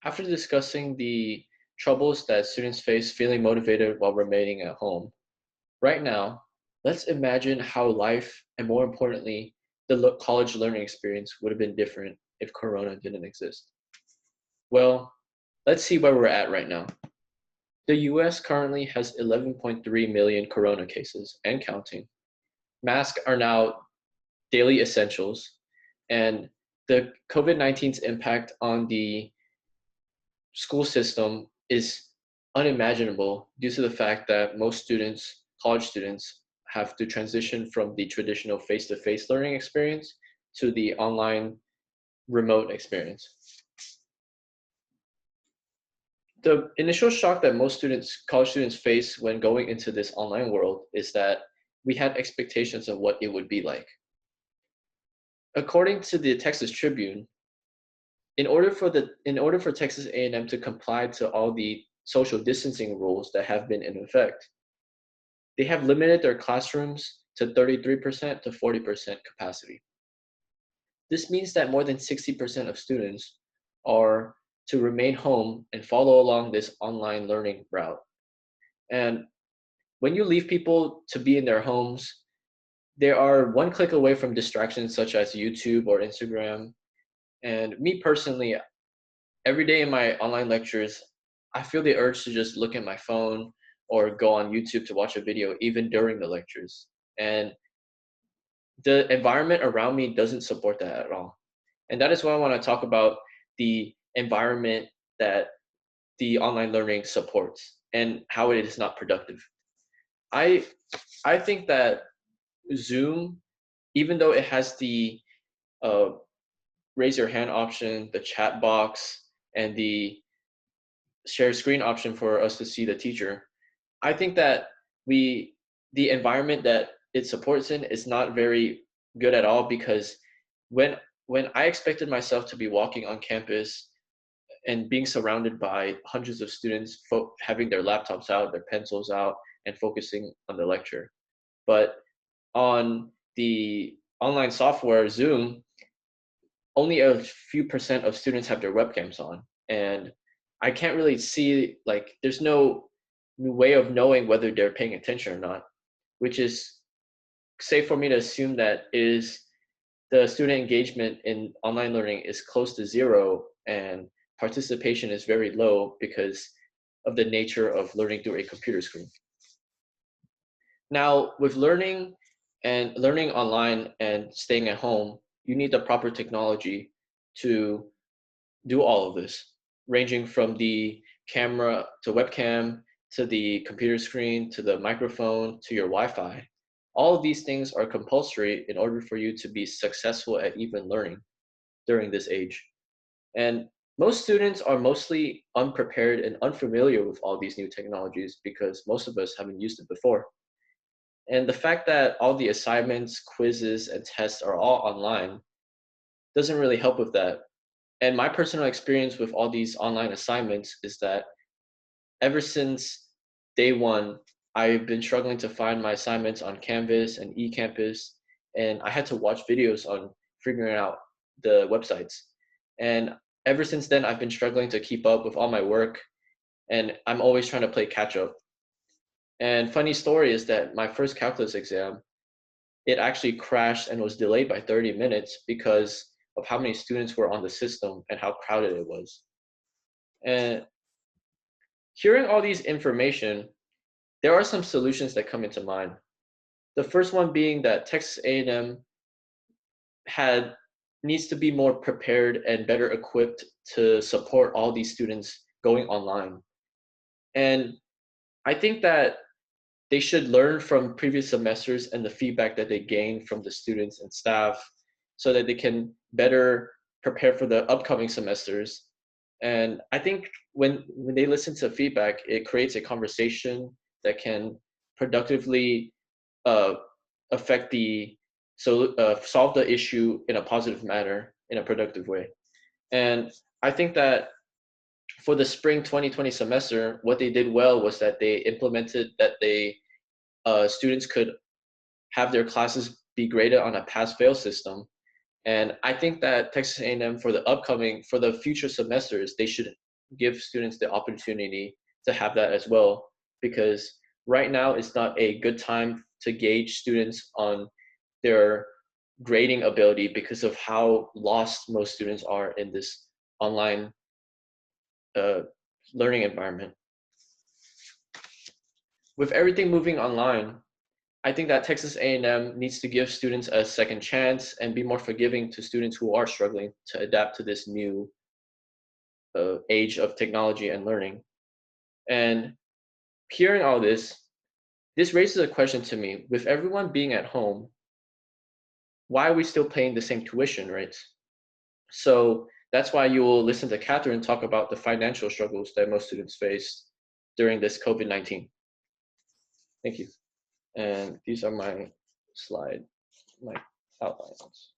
After discussing the troubles that students face feeling motivated while remaining at home, right now, let's imagine how life, and more importantly, the college learning experience would have been different if Corona didn't exist. Well, let's see where we're at right now. The US currently has 11.3 million Corona cases and counting. Masks are now daily essentials, and the COVID 19's impact on the school system is unimaginable due to the fact that most students, college students, have to transition from the traditional face-to-face learning experience to the online remote experience. The initial shock that most students, college students face when going into this online world is that we had expectations of what it would be like. According to the Texas Tribune, in order for Texas A&M to comply to all the social distancing rules that have been in effect, they have limited their classrooms to 33% to 40% capacity. This means that more than 60% of students are to remain home and follow along this online learning route. And when you leave people to be in their homes, they are one click away from distractions such as YouTube or Instagram. And me personally, every day in my online lectures, I feel the urge to just look at my phone or go on YouTube to watch a video even during the lectures. And the environment around me doesn't support that at all. And that is why I want to talk about the environment that the online learning supports and how it is not productive. I I think that Zoom, even though it has the uh, raise your hand option, the chat box, and the share screen option for us to see the teacher, I think that we the environment that it supports in is not very good at all because when when I expected myself to be walking on campus and being surrounded by hundreds of students having their laptops out, their pencils out, and focusing on the lecture. But on the online software Zoom, only a few percent of students have their webcams on, and I can't really see, like, there's no way of knowing whether they're paying attention or not, which is safe for me to assume that is the student engagement in online learning is close to zero and participation is very low because of the nature of learning through a computer screen. Now, with learning online and staying at home, you need the proper technology to do all of this, ranging from the camera to webcam to the computer screen to the microphone to your Wi-Fi. All of these things are compulsory in order for you to be successful at even learning during this age. And most students are mostly unprepared and unfamiliar with all these new technologies because most of us haven't used it before. And the fact that all the assignments, quizzes, and tests are all online doesn't really help with that. And my personal experience with all these online assignments is that ever since day one, I've been struggling to find my assignments on Canvas and eCampus, and I had to watch videos on figuring out the websites. And ever since then, I've been struggling to keep up with all my work, and I'm always trying to play catch up. And funny story is that my first calculus exam, it actually crashed and was delayed by 30 minutes because of how many students were on the system and how crowded it was. And hearing all these information, there are some solutions that come into mind. The first one being that Texas A&M had needs to be more prepared and better equipped to support all these students going online. And I think that they should learn from previous semesters and the feedback that they gain from the students and staff so that they can better prepare for the upcoming semesters. And I think when they listen to feedback, it creates a conversation that can productively uh, affect solve the issue in a positive manner in a productive way. And I think that for the spring 2020 semester, what they did well was that they implemented that they students could have their classes be graded on a pass-fail system. And I think that Texas A&M for the future semesters, they should give students the opportunity to have that as well, because right now it's not a good time to gauge students on their grading ability because of how lost most students are in this online uh, learning environment. With everything moving online, I think that Texas A&M needs to give students a second chance and be more forgiving to students who are struggling to adapt to this new age of technology and learning. And hearing all this raises a question to me. With everyone being at home, why are we still paying the same tuition rates? So that's why you will listen to Catherine talk about the financial struggles that most students face during this COVID-19. Thank you. And these are my slide, my outlines.